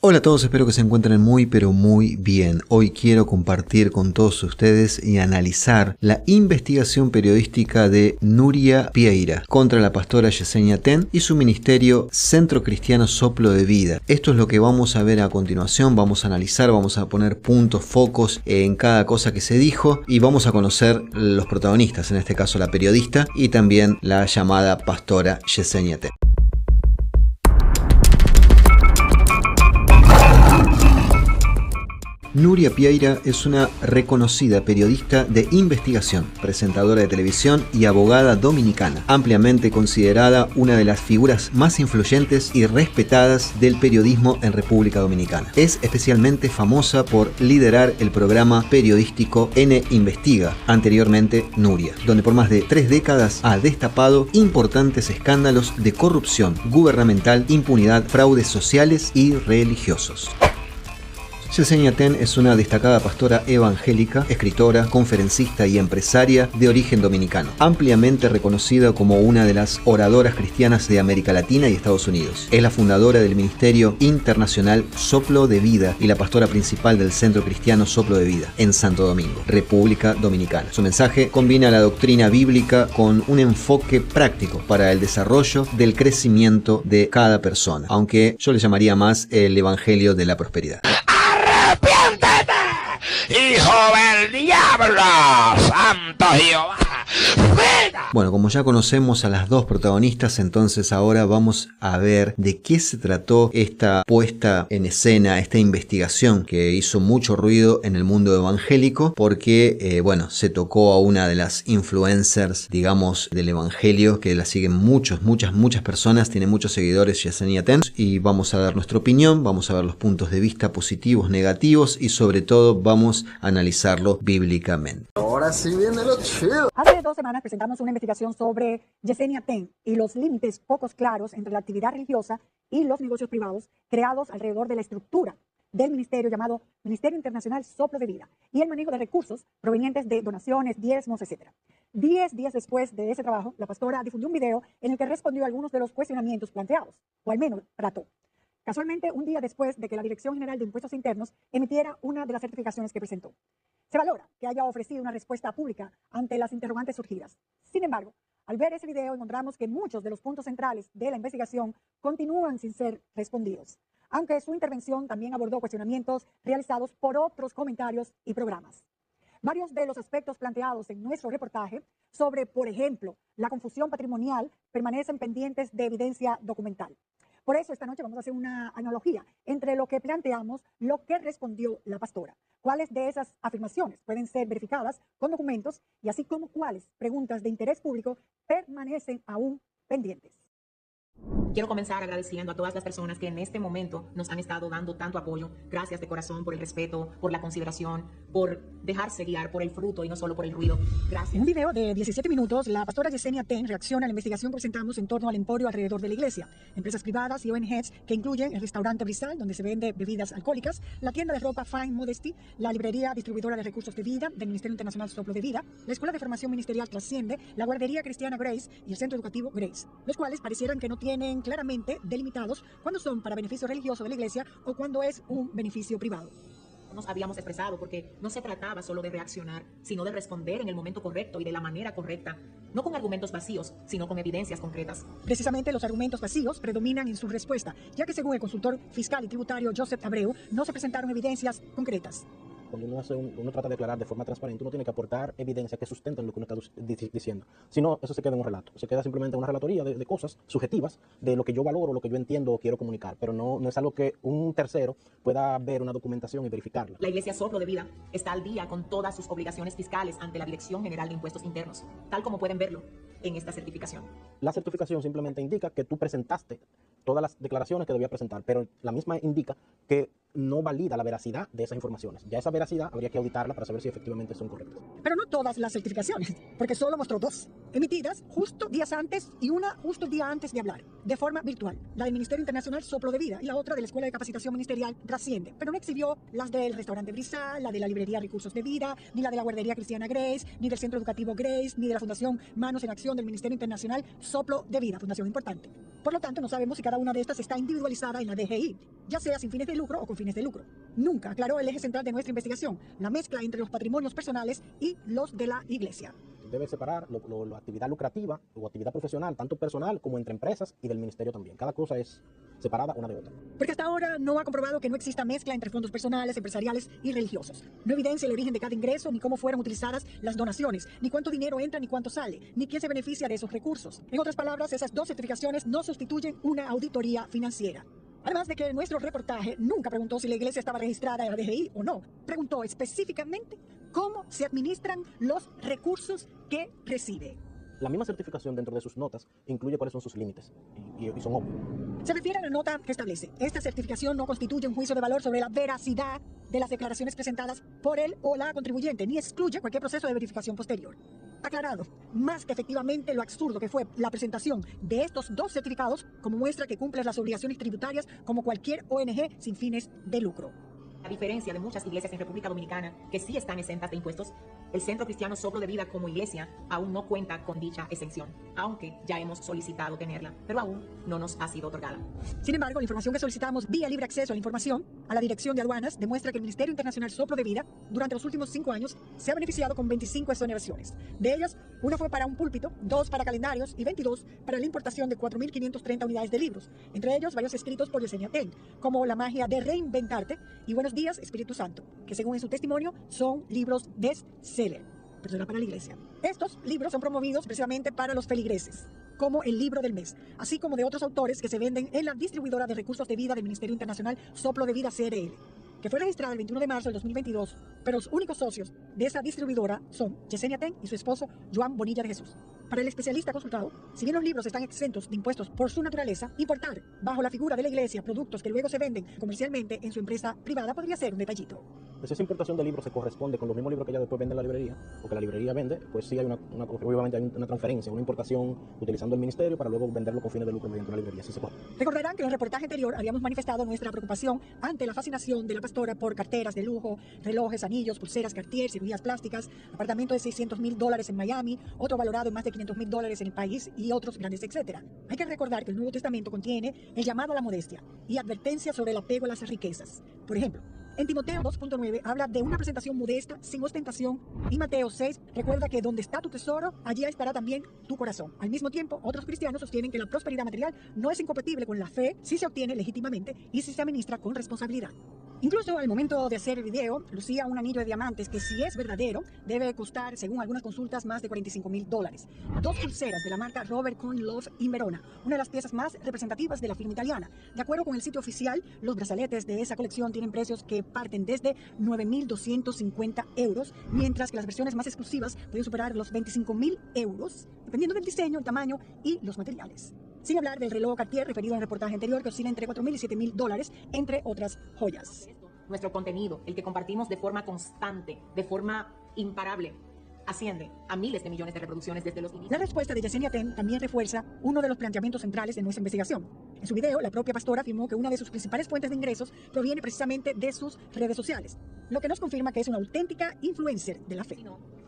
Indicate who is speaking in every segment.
Speaker 1: Hola a todos, espero que se encuentren muy pero muy bien. Hoy quiero compartir con todos ustedes y analizar la investigación periodística de Núria Pieyra contra la pastora Yesenia Ten y su ministerio Centro Cristiano Soplo de Vida. Esto es lo que vamos a ver a continuación, vamos a analizar, vamos a poner puntos, focos en cada cosa que se dijo y vamos a conocer los protagonistas, en este caso la periodista y también la llamada pastora Yesenia Ten. Núria Pieyra es una reconocida periodista de investigación, presentadora de televisión y abogada dominicana, ampliamente considerada una de las figuras más influyentes y respetadas del periodismo en República Dominicana. Es especialmente famosa por liderar el programa periodístico N Investiga, anteriormente Núria, donde por más de 3 décadas ha destapado importantes escándalos de corrupción gubernamental, impunidad, fraudes sociales y religiosos. Yesenia Ten es una destacada pastora evangélica, escritora, conferencista y empresaria de origen dominicano, ampliamente reconocida como una de las oradoras cristianas de América Latina y Estados Unidos. Es la fundadora del Ministerio Internacional Soplo de Vida y la pastora principal del Centro Cristiano Soplo de Vida en Santo Domingo, República Dominicana. Su mensaje combina la doctrina bíblica con un enfoque práctico para el desarrollo del crecimiento de cada persona, aunque yo le llamaría más el Evangelio de la Prosperidad.
Speaker 2: ¡Arrepiéntete, hijo del diablo! ¡Santo Jehová! ¡Fuera!
Speaker 1: Bueno, como ya conocemos a las dos protagonistas, entonces ahora vamos a ver de qué se trató esta puesta en escena, esta investigación que hizo mucho ruido en el mundo evangélico porque, se tocó a una de las influencers, digamos, del evangelio, que la siguen muchas personas, tiene muchos seguidores, Yesenia Ten, y vamos a dar nuestra opinión, vamos a ver los puntos de vista positivos, negativos y sobre todo vamos a analizarlo bíblicamente.
Speaker 3: Ahora sí viene lo chido.
Speaker 4: Hace 2 semanas presentamos una investigación sobre Yesenia Ten y los límites pocos claros entre la actividad religiosa y los negocios privados creados alrededor de la estructura del ministerio llamado Ministerio Internacional Soplo de Vida y el manejo de recursos provenientes de donaciones, diezmos, etc. 10 días después de ese trabajo, la pastora difundió un video en el que respondió a algunos de los cuestionamientos planteados, o al menos trató. Casualmente, un día después de que la Dirección General de Impuestos Internos emitiera una de las certificaciones que presentó. Se valora que haya ofrecido una respuesta pública ante las interrogantes surgidas. Sin embargo, al ver ese video encontramos que muchos de los puntos centrales de la investigación continúan sin ser respondidos, aunque su intervención también abordó cuestionamientos realizados por otros comentarios y programas. Varios de los aspectos planteados en nuestro reportaje sobre, por ejemplo, la confusión patrimonial permanecen pendientes de evidencia documental. Por eso esta noche vamos a hacer una analogía entre lo que planteamos, lo que respondió la pastora. ¿Cuáles de esas afirmaciones pueden ser verificadas con documentos y así como cuáles preguntas de interés público permanecen aún pendientes?
Speaker 5: Quiero comenzar agradeciendo a todas las personas que en este momento nos han estado dando tanto apoyo. Gracias de corazón por el respeto, por la consideración, por dejarse guiar por el fruto y no solo por el ruido. Gracias.
Speaker 4: En un video de 17 minutos, la pastora Yesenia Ten reacciona a la investigación que presentamos en torno al emporio alrededor de la iglesia, empresas privadas y ONGs que incluyen el restaurante Brizal, donde se vende bebidas alcohólicas, la tienda de ropa Fine Modesty, la librería distribuidora de recursos de vida del Ministerio Internacional Soplo de Vida, la Escuela de Formación Ministerial Trasciende, la guardería cristiana Grace y el Centro Educativo Grace, los cuales parecieran que no tienen claramente delimitados cuándo son para beneficio religioso de la iglesia o cuándo es un beneficio privado.
Speaker 5: Nos habíamos expresado porque no se trataba solo de reaccionar, sino de responder en el momento correcto y de la manera correcta, no con argumentos vacíos, sino con evidencias concretas.
Speaker 4: Precisamente los argumentos vacíos predominan en su respuesta, ya que según el consultor fiscal y tributario Joseph Abreu, no se presentaron evidencias concretas.
Speaker 6: Cuando uno trata de declarar de forma transparente, uno tiene que aportar evidencia que sustenten lo que uno está diciendo. Si no, eso se queda en un relato. Se queda simplemente en una relatoría de cosas subjetivas, de lo que yo valoro, lo que yo entiendo o quiero comunicar. Pero no es algo que un tercero pueda ver una documentación y verificarla.
Speaker 5: La Iglesia Soplo de Vida está al día con todas sus obligaciones fiscales ante la Dirección General de Impuestos Internos, tal como pueden verlo en esta certificación.
Speaker 6: La certificación simplemente indica que tú presentaste todas las declaraciones que debía presentar, pero la misma indica que no valida la veracidad de esas informaciones. Ya esa veracidad habría que auditarla para saber si efectivamente son correctas.
Speaker 4: Pero no todas las certificaciones, porque solo mostró 2, emitidas justo días antes y una justo el día antes de hablar, de forma virtual. La del Ministerio Internacional Soplo de Vida y la otra de la Escuela de Capacitación Ministerial Trasciende. Pero no exhibió las del Restaurante Brizal, la de la Librería Recursos de Vida, ni la de la Guardería Cristiana Grace, ni del Centro Educativo Grace, ni de la Fundación Manos en Acción del Ministerio Internacional Soplo de Vida, fundación importante. Por lo tanto, no sabemos si cada una de estas está individualizada en la DGI, ya sea sin fines de lucro o con fines de lucro. Nunca aclaró el eje central de nuestra investigación, la mezcla entre los patrimonios personales y los de la Iglesia.
Speaker 6: Debe separar la actividad lucrativa o actividad profesional, tanto personal como entre empresas y del ministerio también. Cada cosa es separada una de otra.
Speaker 4: Porque hasta ahora no ha comprobado que no exista mezcla entre fondos personales, empresariales y religiosos. No evidencia el origen de cada ingreso, ni cómo fueron utilizadas las donaciones, ni cuánto dinero entra ni cuánto sale, ni quién se beneficia de esos recursos. En otras palabras, esas 2 certificaciones no sustituyen una auditoría financiera. Además de que nuestro reportaje nunca preguntó si la iglesia estaba registrada en la DGI o no. Preguntó específicamente cómo se administran los recursos que recibe.
Speaker 6: La misma certificación dentro de sus notas incluye cuáles son sus límites y son obvios.
Speaker 4: Se refiere a la nota que establece: esta certificación no constituye un juicio de valor sobre la veracidad de las declaraciones presentadas por él o la contribuyente, ni excluye cualquier proceso de verificación posterior. Aclarado, más que efectivamente lo absurdo que fue la presentación de estos 2 certificados, como muestra que cumples las obligaciones tributarias como cualquier ONG sin fines de lucro.
Speaker 5: A diferencia de muchas iglesias en República Dominicana que sí están exentas de impuestos, el Centro Cristiano Soplo de Vida como iglesia aún no cuenta con dicha exención, aunque ya hemos solicitado tenerla, pero aún no nos ha sido otorgada.
Speaker 4: Sin embargo, la información que solicitamos vía libre acceso a la información a la Dirección de Aduanas demuestra que el Ministerio Internacional Soplo de Vida durante los últimos 5 años se ha beneficiado con 25 exoneraciones. De ellas, una fue para un púlpito, 2 para calendarios y 22 para la importación de 4.530 unidades de libros, entre ellos varios escritos por Yesenia Ten, como La magia de reinventarte y Buenos días, Espíritu Santo, que según en su testimonio son libros bestseller, pero será para la iglesia. Estos libros son promovidos precisamente para los feligreses, como el libro del mes, así como de otros autores que se venden en la distribuidora de recursos de vida del Ministerio Internacional Soplo de Vida CRL, que fue registrada el 21 de marzo del 2022, pero los únicos socios de esa distribuidora son Yesenia Ten y su esposo Joan Bonilla de Jesús. Para el especialista consultado, si bien los libros están exentos de impuestos por su naturaleza, importar bajo la figura de la iglesia productos que luego se venden comercialmente en su empresa privada podría ser un detallito.
Speaker 6: Pues esa importación de libros se corresponde con los mismos libros que ella después vende en la librería, o que la librería vende, pues sí hay obviamente hay una transferencia, una importación utilizando el ministerio para luego venderlo con fines de lucro mediante una librería. Así se puede.
Speaker 4: Recordarán que en el reportaje anterior habíamos manifestado nuestra preocupación ante la fascinación de la pastora por carteras de lujo, relojes, anillos, pulseras Cartier, cirugías plásticas, apartamento de $600,000 en Miami, otro valorado en más de $500,000 en el país y otros grandes, etcétera. Hay que recordar que el Nuevo Testamento contiene el llamado a la modestia y advertencia sobre el apego a las riquezas. Por ejemplo, en Timoteo 2.9 habla de una presentación modesta, sin ostentación, y Mateo 6 recuerda que donde está tu tesoro, allí estará también tu corazón. Al mismo tiempo, otros cristianos sostienen que la prosperidad material no es incompatible con la fe si se obtiene legítimamente y si se administra con responsabilidad. Incluso al momento de hacer el video, lucía un anillo de diamantes que, si es verdadero, debe costar, según algunas consultas, más de $45,000. 2 pulseras de la marca Robert Coin Love in Verona, una de las piezas más representativas de la firma italiana. De acuerdo con el sitio oficial, los brazaletes de esa colección tienen precios que parten desde €9,250, mientras que las versiones más exclusivas pueden superar los €25,000, dependiendo del diseño, el tamaño y los materiales. Sin hablar del reloj Cartier referido en el reportaje anterior, que oscila entre $4,000 y $7,000, entre otras joyas.
Speaker 5: Nuestro contenido, el que compartimos de forma constante, de forma imparable, asciende a miles de millones de reproducciones desde los inicios.
Speaker 4: La respuesta de Yesenia Ten también refuerza uno de los planteamientos centrales de nuestra investigación. En su video, la propia pastora afirmó que una de sus principales fuentes de ingresos proviene precisamente de sus redes sociales, lo que nos confirma que es una auténtica influencer de la fe.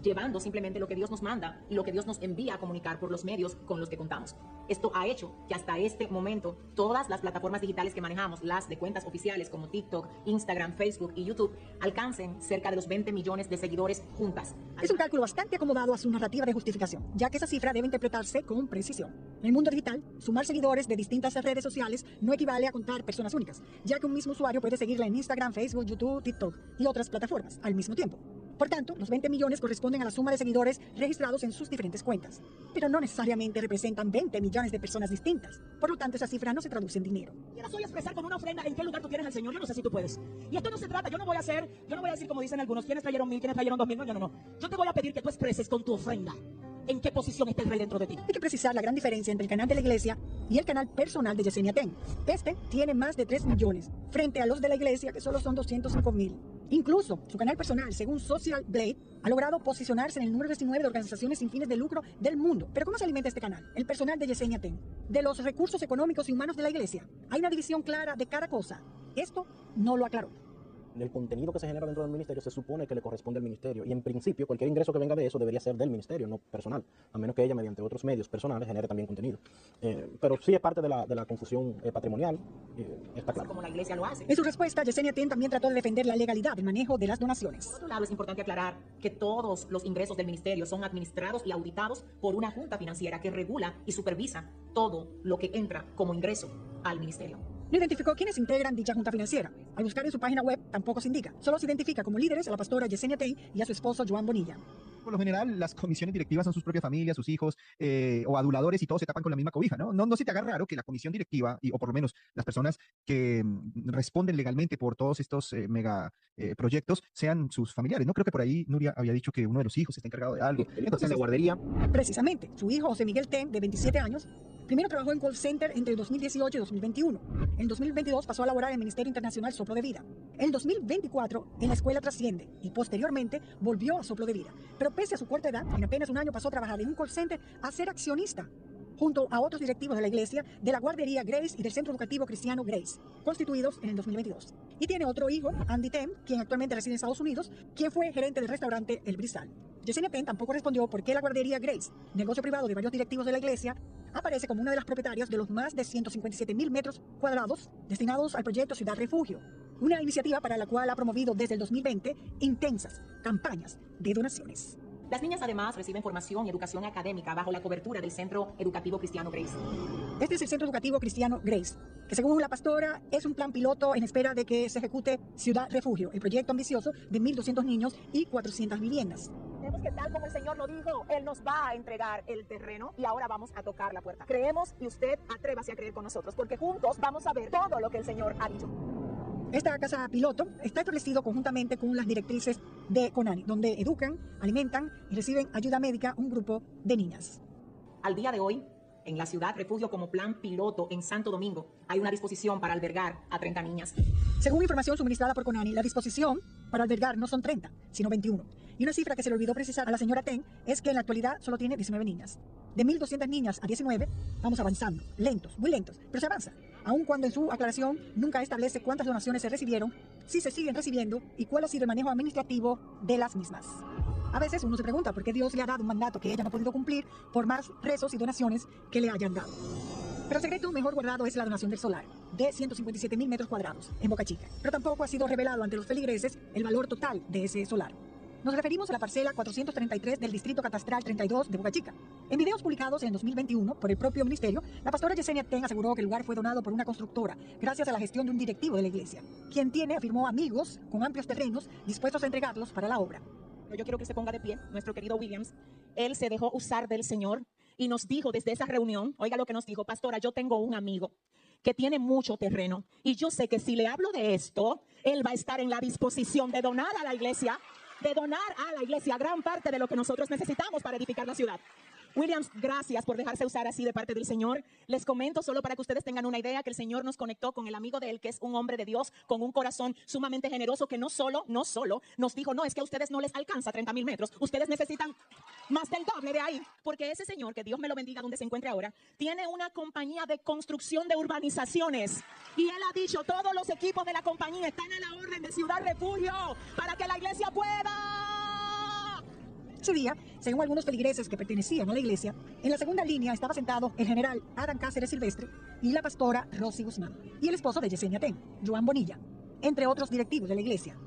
Speaker 5: Llevando simplemente lo que Dios nos manda y lo que Dios nos envía a comunicar por los medios con los que contamos. Esto ha hecho que hasta este momento todas las plataformas digitales que manejamos, las de cuentas oficiales como TikTok, Instagram, Facebook y YouTube, alcancen cerca de los 20 millones de seguidores juntas.
Speaker 4: Es un cálculo bastante acomodado a su narrativa de justificación, ya que esa cifra debe interpretarse con precisión. En el mundo digital, sumar seguidores de distintas redes sociales no equivale a contar personas únicas, ya que un mismo usuario puede seguirla en Instagram, Facebook, YouTube, TikTok y otras plataformas al mismo tiempo. Por tanto, los 20 millones corresponden a la suma de seguidores registrados en sus diferentes cuentas, pero no necesariamente representan 20 millones de personas distintas. Por lo tanto, esa cifra no se traduce en dinero.
Speaker 7: Quieras hoy expresar con una ofrenda en qué lugar tú quieres al Señor, yo no sé si tú puedes. Y esto no se trata, yo no voy a decir como dicen algunos, quienes trajeron 1,000, quienes trajeron 2,000, no. Yo te voy a pedir que tú expreses con tu ofrenda en qué posición está el rey dentro de ti.
Speaker 4: Hay que precisar la gran diferencia entre el canal de la iglesia y el canal personal de Yesenia Ten. Este tiene más de 3 millones, frente a los de la iglesia, que solo son 205,000. Incluso su canal personal, según Social Blade, ha logrado posicionarse en el número 19 de organizaciones sin fines de lucro del mundo. ¿Pero cómo se alimenta este canal? El personal de Yesenia Ten. De los recursos económicos y humanos de la iglesia. Hay una división clara de cada cosa. Esto no lo aclaró.
Speaker 6: El contenido que se genera dentro del ministerio se supone que le corresponde al ministerio y en principio cualquier ingreso que venga de eso debería ser del ministerio, no personal, a menos que ella mediante otros medios personales genere también contenido. Pero sí es parte de la confusión patrimonial, está claro.
Speaker 5: Como la iglesia lo hace.
Speaker 4: En su respuesta, Yesenia Ten también trató de defender la legalidad del manejo de las donaciones.
Speaker 5: Por otro lado, es importante aclarar que todos los ingresos del ministerio son administrados y auditados por una junta financiera que regula y supervisa todo lo que entra como ingreso al ministerio.
Speaker 4: No identificó quiénes integran dicha junta financiera. Al buscar en su página web tampoco se indica. Solo se identifica como líderes a la pastora Yesenia Ten y a su esposo Joan Bonilla.
Speaker 8: Por lo general, las comisiones directivas son sus propias familias, sus hijos o aduladores y todos se tapan con la misma cobija, ¿no? No se te haga raro que la comisión directiva, o por lo menos las personas que responden legalmente por todos estos mega proyectos, sean sus familiares, ¿no? Creo que por ahí Nuria había dicho que uno de los hijos está encargado de algo. Entonces, la guardería.
Speaker 4: Precisamente, su hijo José Miguel Ten, de 27 años, primero trabajó en call center entre 2018 y 2021. En 2022 pasó a laborar en el Ministerio Internacional Soplo de Vida. En 2024 en la Escuela Trasciende y posteriormente volvió a Soplo de Vida. Pero pese a su corta edad, en apenas un año pasó a trabajar en un call center a ser accionista, junto a otros directivos de la iglesia, de la guardería Grace y del Centro Educativo Cristiano Grace, constituidos en el 2022. Y tiene otro hijo, Andy Ten, quien actualmente reside en Estados Unidos, quien fue gerente del restaurante El Brizal. Yesenia Ten tampoco respondió por qué la guardería Grace, negocio privado de varios directivos de la iglesia, aparece como una de las propietarias de los más de 157,000 metros cuadrados destinados al proyecto Ciudad Refugio, una iniciativa para la cual ha promovido desde el 2020 intensas campañas de donaciones.
Speaker 5: Las niñas además reciben formación y educación académica bajo la cobertura del Centro Educativo Cristiano Grace.
Speaker 4: Este es el Centro Educativo Cristiano Grace, que según la pastora es un plan piloto en espera de que se ejecute Ciudad Refugio, el proyecto ambicioso de 1.200 niños y 400 viviendas.
Speaker 7: Creemos que tal como el Señor lo dijo, Él nos va a entregar el terreno y ahora vamos a tocar la puerta. Creemos y usted atrévase a creer con nosotros, porque juntos vamos a ver todo lo que el Señor ha dicho.
Speaker 4: Esta casa piloto está establecido conjuntamente con las directrices de Conani, donde educan, alimentan y reciben ayuda médica un grupo de niñas.
Speaker 5: Al día de hoy, en la Ciudad Refugio como plan piloto en Santo Domingo, hay una disposición para albergar a 30 niñas.
Speaker 4: Según información suministrada por Conani, la disposición para albergar no son 30, sino 21. Y una cifra que se le olvidó precisar a la señora Ten es que en la actualidad solo tiene 19 niñas. De 1.200 niñas a 19, vamos avanzando, lentos, muy lentos, pero se avanza. Aun cuando en su aclaración nunca establece cuántas donaciones se recibieron, si se siguen recibiendo y cuál ha sido el manejo administrativo de las mismas. A veces uno se pregunta por qué Dios le ha dado un mandato que ella no ha podido cumplir por más rezos y donaciones que le hayan dado. Pero el secreto mejor guardado es la donación del solar, de 157,000 metros cuadrados, en Boca Chica. Pero tampoco ha sido revelado ante los feligreses el valor total de ese solar. Nos referimos a la parcela 433 del Distrito Catastral 32 de Boca Chica. En videos publicados en 2021 por el propio ministerio, la pastora Yesenia Ten aseguró que el lugar fue donado por una constructora, gracias a la gestión de un directivo de la iglesia, quien tiene, afirmó, amigos con amplios terrenos dispuestos a entregarlos para la obra.
Speaker 7: Yo quiero que se ponga de pie, nuestro querido Williams. Él se dejó usar del Señor y nos dijo desde esa reunión, oiga lo que nos dijo, pastora, yo tengo un amigo que tiene mucho terreno y yo sé que si le hablo de esto, él va a estar en la disposición de donar a la iglesia, gran parte de lo que nosotros necesitamos para edificar la ciudad. Williams, gracias por dejarse usar así de parte del Señor. Les comento solo para que ustedes tengan una idea que el Señor nos conectó con el amigo de él, que es un hombre de Dios, con un corazón sumamente generoso, que no solo nos dijo, no, es que a ustedes no les alcanza 30,000 metros, ustedes necesitan más del doble de ahí, porque ese señor, que Dios me lo bendiga donde se encuentre ahora, tiene una compañía de construcción de urbanizaciones y él ha dicho, todos los equipos de la compañía están a la orden de Ciudad Refugio para que la iglesia pueda.
Speaker 4: Ese día, según algunos feligreses que pertenecían a la iglesia, en la segunda línea estaba sentado el general Adam Cáceres Silvestre y la pastora Rosy Guzmán, y el esposo de Yesenia Ten, Joan Bonilla, entre otros directivos de la iglesia.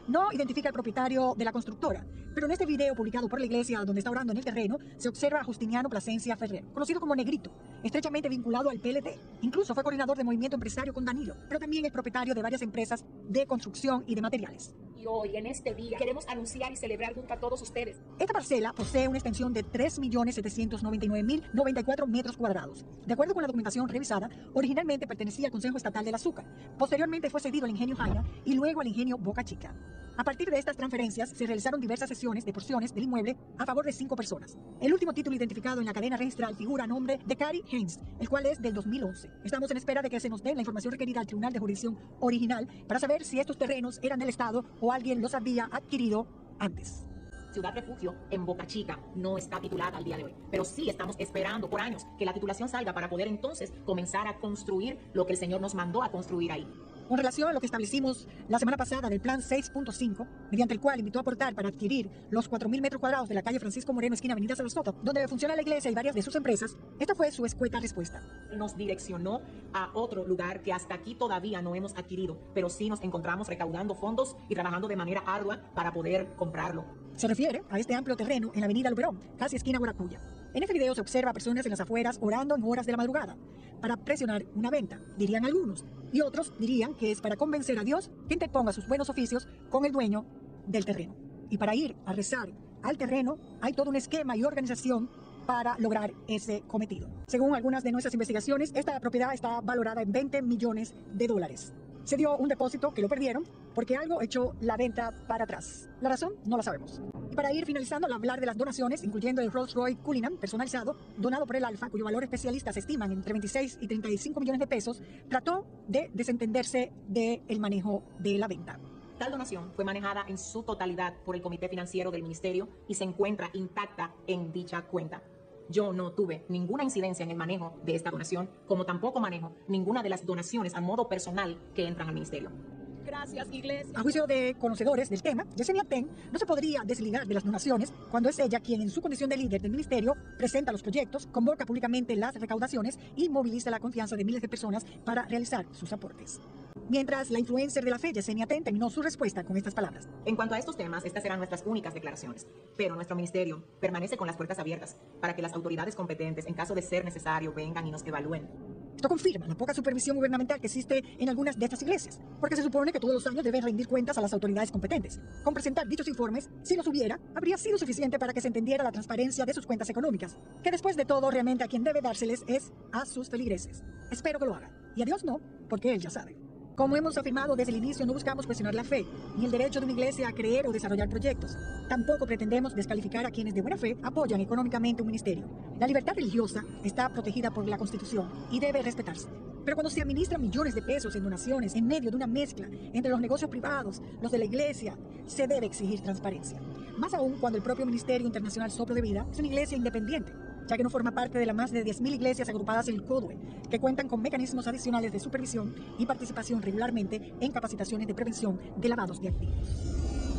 Speaker 4: No identifica al propietario de la constructora, pero en este video publicado por la iglesia donde está orando en el terreno, se observa a Justiniano Plasencia Ferrer, conocido como Negrito, estrechamente vinculado al PLD. Incluso fue coordinador de movimiento empresario con Danilo, pero también es propietario de varias empresas de construcción y de materiales.
Speaker 5: Y hoy, en este día, queremos anunciar y celebrar junto a todos ustedes.
Speaker 4: Esta parcela posee una extensión de 3.799.094 metros cuadrados. De acuerdo con la documentación revisada, originalmente pertenecía al Consejo Estatal del Azúcar. Posteriormente fue cedido al Ingenio Jaina y luego al Ingenio Boca Chica. A partir de estas transferencias se realizaron diversas sesiones de porciones del inmueble a favor de 5 personas. El último título identificado en la cadena registral figura a nombre de Cary Haynes, el cual es del 2011. Estamos en espera de que se nos dé la información requerida al Tribunal de Jurisdicción Original para saber si estos terrenos eran del Estado o alguien los había adquirido antes.
Speaker 5: Ciudad Refugio en Boca Chica no está titulada al día de hoy, pero sí estamos esperando por años que la titulación salga para poder entonces comenzar a construir lo que el Señor nos mandó a construir ahí.
Speaker 4: Con relación a lo que establecimos la semana pasada del plan 6.5, mediante el cual invitó a aportar para adquirir los 4.000 metros cuadrados de la calle Francisco Moreno, esquina Avenida Sarasota, donde funciona la iglesia y varias de sus empresas, esta fue su escueta respuesta.
Speaker 5: Nos direccionó a otro lugar que hasta aquí todavía no hemos adquirido, pero sí nos encontramos recaudando fondos y trabajando de manera ardua para poder comprarlo.
Speaker 4: Se refiere a este amplio terreno en la avenida Luperón, casi esquina Guaracuya. En este video se observa a personas en las afueras orando en horas de la madrugada para presionar una venta, dirían algunos, y otros dirían que es para convencer a Dios que interponga sus buenos oficios con el dueño del terreno. Y para ir a rezar al terreno hay todo un esquema y organización para lograr ese cometido. Según algunas de nuestras investigaciones, esta propiedad está valorada en $20 millones. Se dio un depósito que lo perdieron porque algo echó la venta para atrás. La razón no la sabemos. Y para ir finalizando, al hablar de las donaciones, incluyendo el Rolls Royce Cullinan personalizado, donado por el Alfa, cuyo valor especialistas estiman entre 26 y 35 millones de pesos, trató de desentenderse del manejo de la venta.
Speaker 5: Tal donación fue manejada en su totalidad por el Comité Financiero del Ministerio y se encuentra intacta en dicha cuenta. Yo no tuve ninguna incidencia en el manejo de esta donación, como tampoco manejo ninguna de las donaciones a modo personal que entran al ministerio.
Speaker 7: Gracias, iglesia.
Speaker 4: A juicio de conocedores del tema, Yesenia Ten no se podría desligar de las donaciones cuando es ella quien en su condición de líder del ministerio presenta los proyectos, convoca públicamente las recaudaciones y moviliza la confianza de miles de personas para realizar sus aportes. Mientras la influencer de la fe, Yesenia Ten, terminó su respuesta con estas palabras.
Speaker 5: En cuanto a estos temas, estas serán nuestras únicas declaraciones, pero nuestro ministerio permanece con las puertas abiertas para que las autoridades competentes, en caso de ser necesario, vengan y nos evalúen.
Speaker 4: Esto confirma la poca supervisión gubernamental que existe en algunas de estas iglesias, porque se supone que todos los años deben rendir cuentas a las autoridades competentes. Con presentar dichos informes, si los hubiera, habría sido suficiente para que se entendiera la transparencia de sus cuentas económicas, que después de todo realmente a quien debe dárseles es a sus feligreses. Espero que lo hagan, y a Dios no, porque Él ya sabe. Como hemos afirmado desde el inicio, no buscamos cuestionar la fe, ni el derecho de una iglesia a creer o desarrollar proyectos. Tampoco pretendemos descalificar a quienes de buena fe apoyan económicamente un ministerio. La libertad religiosa está protegida por la Constitución y debe respetarse. Pero cuando se administran millones de pesos en donaciones en medio de una mezcla entre los negocios privados, los de la iglesia, se debe exigir transparencia. Más aún cuando el propio Ministerio Internacional Soplo de Vida es una iglesia independiente, ya que no forma parte de las más de 10.000 iglesias agrupadas en el CODUE, que cuentan con mecanismos adicionales de supervisión y participación regularmente en capacitaciones de prevención de lavados de activos.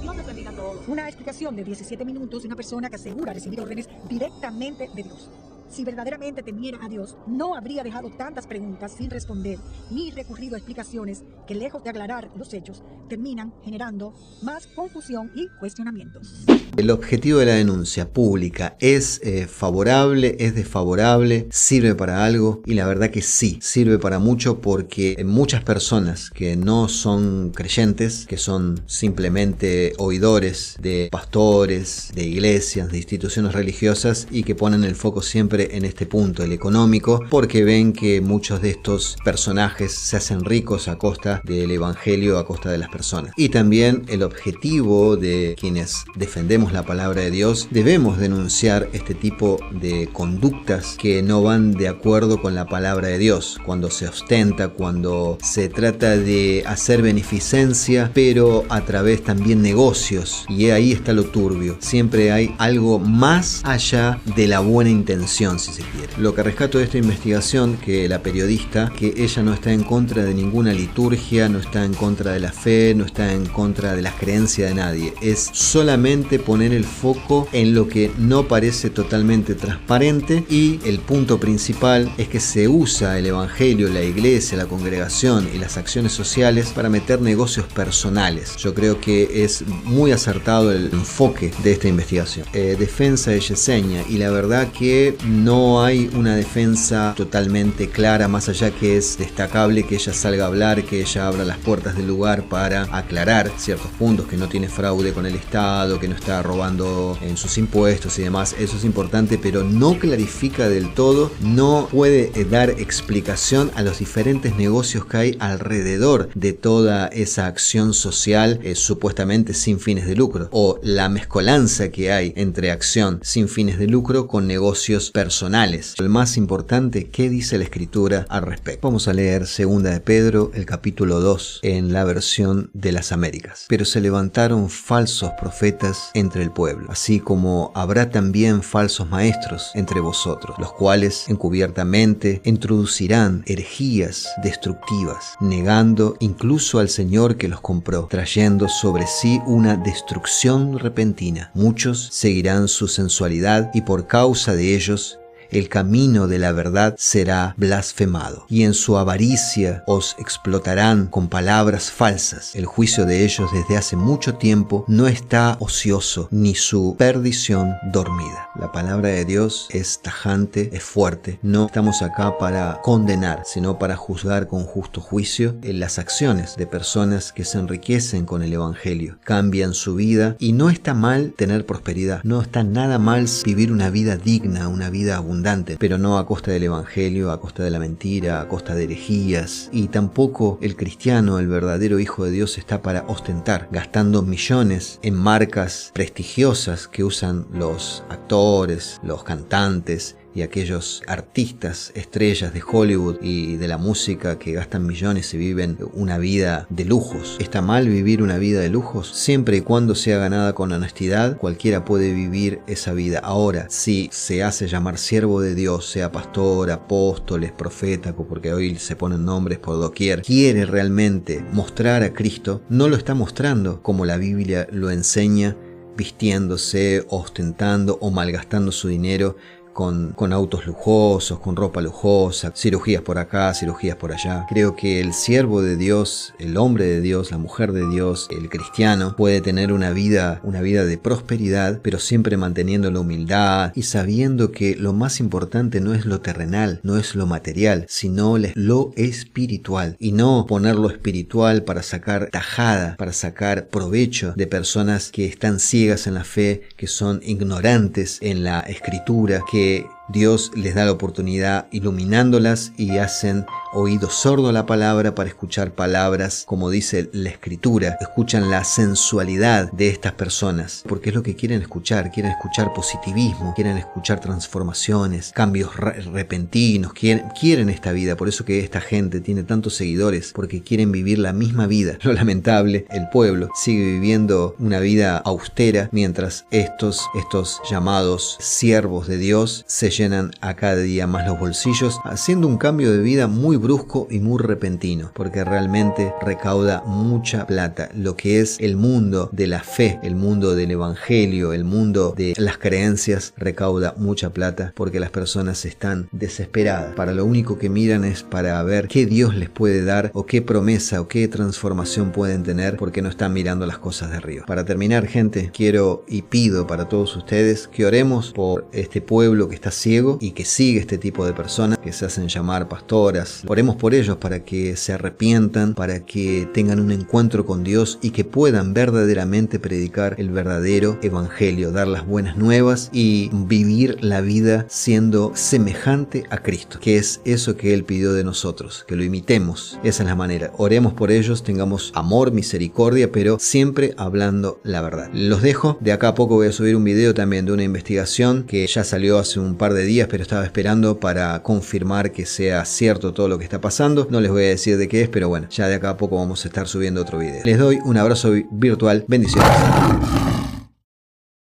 Speaker 5: Dios les bendiga a todos.
Speaker 4: Una explicación de 17 minutos de una persona que asegura recibir órdenes directamente de Dios. Si verdaderamente temiera a Dios, no habría dejado tantas preguntas sin responder, ni recurrido a explicaciones que, lejos de aclarar los hechos, terminan generando más confusión y cuestionamientos.
Speaker 1: El objetivo de la denuncia pública es favorable, es desfavorable, sirve para algo, y la verdad que sí, sirve para mucho, porque muchas personas que no son creyentes, que son simplemente oidores de pastores, de iglesias, de instituciones religiosas, y que ponen el foco siempre en este punto, el económico, porque ven que muchos de estos personajes se hacen ricos a costa del evangelio, a costa de las personas. Y también el objetivo de quienes defendemos la palabra de Dios, debemos denunciar este tipo de conductas que no van de acuerdo con la palabra de Dios, cuando se ostenta, cuando se trata de hacer beneficencia, pero a través también negocios, y ahí está lo turbio. Siempre hay algo más allá de la buena intención, si se quiere. Lo que rescato de esta investigación, que la periodista, que ella no está en contra de ninguna liturgia, no está en contra de la fe, no está en contra de las creencias de nadie, es solamente poner el foco en lo que no parece totalmente transparente, y el punto principal es que se usa el evangelio, la iglesia, la congregación y las acciones sociales para meter negocios personales. Yo creo que es muy acertado el enfoque de esta investigación. Defensa de Yesenia, y la verdad que no hay una defensa totalmente clara, más allá que es destacable que ella salga a hablar, que ella abra las puertas del lugar para aclarar ciertos puntos, que no tiene fraude con el Estado, que no está robando en sus impuestos y demás. Eso es importante, pero no clarifica del todo, no puede dar explicación a los diferentes negocios que hay alrededor de toda esa acción social supuestamente sin fines de lucro, o la mezcolanza que hay entre acción sin fines de lucro con negocios personales. El más importante, ¿qué dice la Escritura al respecto? Vamos a leer 2 de Pedro, el capítulo 2, en la versión de las Américas. Pero se levantaron falsos profetas entre el pueblo, así como habrá también falsos maestros entre vosotros, los cuales encubiertamente introducirán herejías destructivas, negando incluso al Señor que los compró, trayendo sobre sí una destrucción repentina. Muchos seguirán su sensualidad y por causa de ellos el camino de la verdad será blasfemado, y en su avaricia os explotarán con palabras falsas. El juicio de ellos desde hace mucho tiempo no está ocioso, ni su perdición dormida. La palabra de Dios es tajante, es fuerte. No estamos acá para condenar, sino para juzgar con justo juicio en las acciones de personas que se enriquecen con el Evangelio, cambian su vida, y no está mal tener prosperidad, no está nada mal vivir una vida digna, una vida abundante, pero no a costa del Evangelio, a costa de la mentira, a costa de herejías. Y tampoco el cristiano, el verdadero hijo de Dios, está para ostentar, gastando millones en marcas prestigiosas que usan los actores, los cantantes y aquellos artistas, estrellas de Hollywood y de la música que gastan millones y viven una vida de lujos. ¿Está mal vivir una vida de lujos? Siempre y cuando sea ganada con honestidad, cualquiera puede vivir esa vida. Ahora, si se hace llamar siervo de Dios, sea pastor, apóstoles, profeta, porque hoy se ponen nombres por doquier, quiere realmente mostrar a Cristo, no lo está mostrando como la Biblia lo enseña, vistiéndose, ostentando o malgastando su dinero con autos lujosos, con ropa lujosa, cirugías por acá, cirugías por allá. Creo que el siervo de Dios, el hombre de Dios, la mujer de Dios, el cristiano, puede tener una vida de prosperidad, pero siempre manteniendo la humildad y sabiendo que lo más importante no es lo terrenal, no es lo material, sino lo espiritual. Y no poner lo espiritual para sacar tajada, para sacar provecho de personas que están ciegas en la fe, que son ignorantes en la Escritura, que Dios les da la oportunidad iluminándolas y hacen oído sordo a la palabra para escuchar palabras, como dice la Escritura. Escuchan la sensualidad de estas personas, porque es lo que quieren escuchar positivismo, quieren escuchar transformaciones, cambios repentinos, quieren esta vida. Por eso que esta gente tiene tantos seguidores, porque quieren vivir la misma vida. Lo lamentable, el pueblo sigue viviendo una vida austera, mientras estos llamados siervos de Dios se llenan a cada día más los bolsillos, haciendo un cambio de vida muy brusco y muy repentino, porque realmente recauda mucha plata. Lo que es el mundo de la fe, el mundo del Evangelio, el mundo de las creencias, recauda mucha plata, porque las personas están desesperadas. Para lo único que miran es para ver qué Dios les puede dar, o qué promesa o qué transformación pueden tener, porque no están mirando las cosas de arriba. Para terminar, gente, quiero y pido para todos ustedes que oremos por este pueblo que está ciego y que sigue este tipo de personas que se hacen llamar pastoras. Oremos por ellos para que se arrepientan, para que tengan un encuentro con Dios y que puedan verdaderamente predicar el verdadero evangelio, dar las buenas nuevas y vivir la vida siendo semejante a Cristo, que es eso que Él pidió de nosotros, que lo imitemos. Esa es la manera. Oremos por ellos, tengamos amor, misericordia, pero siempre hablando la verdad. Los dejo. De acá a poco voy a subir un video también de una investigación que ya salió hace un par de días, pero estaba esperando para confirmar que sea cierto todo lo que está pasando. No les voy a decir de qué es, pero bueno, ya de acá a poco vamos a estar subiendo otro video. Les doy un abrazo virtual. Bendiciones.